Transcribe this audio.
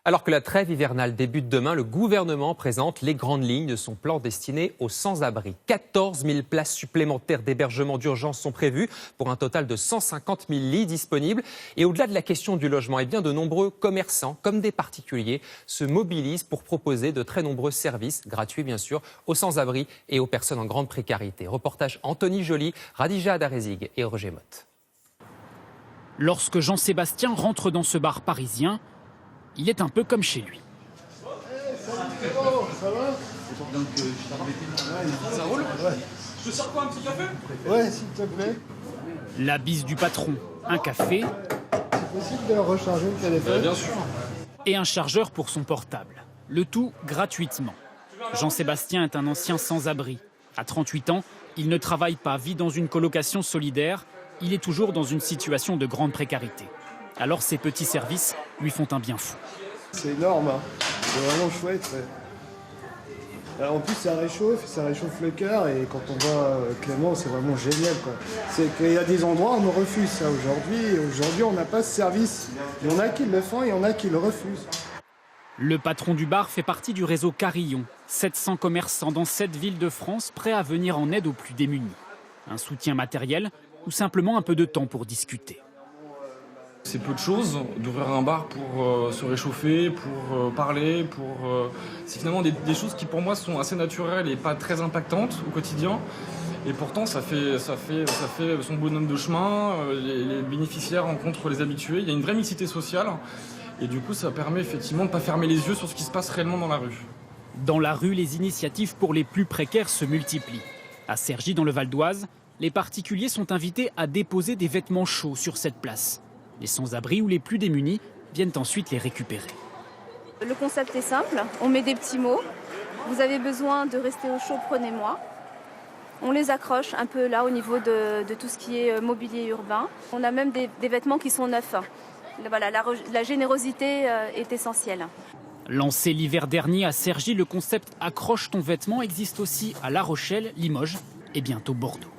Alors que la trêve hivernale débute demain, le gouvernement présente les grandes lignes de son plan destiné aux sans-abri. 14 000 places supplémentaires d'hébergement d'urgence sont prévues pour un total de 150 000 lits disponibles. Et au-delà de la question du logement, eh bien, de nombreux commerçants, comme des particuliers, se mobilisent pour proposer de très nombreux services, gratuits bien sûr, aux sans-abri et aux personnes en grande précarité. Reportage Anthony Joly, Radija Adarezig et Roger Motte. Lorsque Jean-Sébastien rentre dans ce bar parisien, il est un peu comme chez lui. Ça va? Ça roule? Je te sers quoi, un petit café? Ouais, s'il te plaît. La bise du patron, un café C'est possible de recharger le téléphone? Bien sûr. et un chargeur pour son portable. Le tout gratuitement. Jean-Sébastien est un ancien sans-abri. À 38 ans, il ne travaille pas, vit dans une colocation solidaire. Il est toujours dans une situation de grande précarité. Alors ces petits services lui font un bien fou. C'est énorme, hein. C'est vraiment chouette. Ouais. Alors, en plus, ça réchauffe le cœur et quand on voit Clément, c'est vraiment génial, quoi. C'est qu'il y a des endroits où on nous refuse ça aujourd'hui, on n'a pas ce service. Il y en a qui le font et il y en a qui le refusent. Le patron du bar fait partie du réseau Carillon. 700 commerçants dans 7 villes de France prêts à venir en aide aux plus démunis. Un soutien matériel ou simplement un peu de temps pour discuter. C'est peu de choses d'ouvrir un bar pour se réchauffer, pour parler, c'est finalement des choses qui pour moi sont assez naturelles et pas très impactantes au quotidien. Et pourtant ça fait son bonhomme de chemin, les bénéficiaires rencontrent les habitués, il y a une vraie mixité sociale et du coup ça permet effectivement de ne pas fermer les yeux sur ce qui se passe réellement dans la rue. Dans la rue, les initiatives pour les plus précaires se multiplient. À Cergy, dans le Val d'Oise, les particuliers sont invités à déposer des vêtements chauds sur cette place. Les sans-abri ou les plus démunis viennent ensuite les récupérer. Le concept est simple, on met des petits mots. Vous avez besoin de rester au chaud, prenez-moi. On les accroche un peu là au niveau de tout ce qui est mobilier urbain. On a même des vêtements qui sont neufs. Voilà, la générosité est essentielle. Lancé l'hiver dernier à Cergy, le concept Accroche ton vêtement existe aussi à La Rochelle, Limoges et bientôt Bordeaux.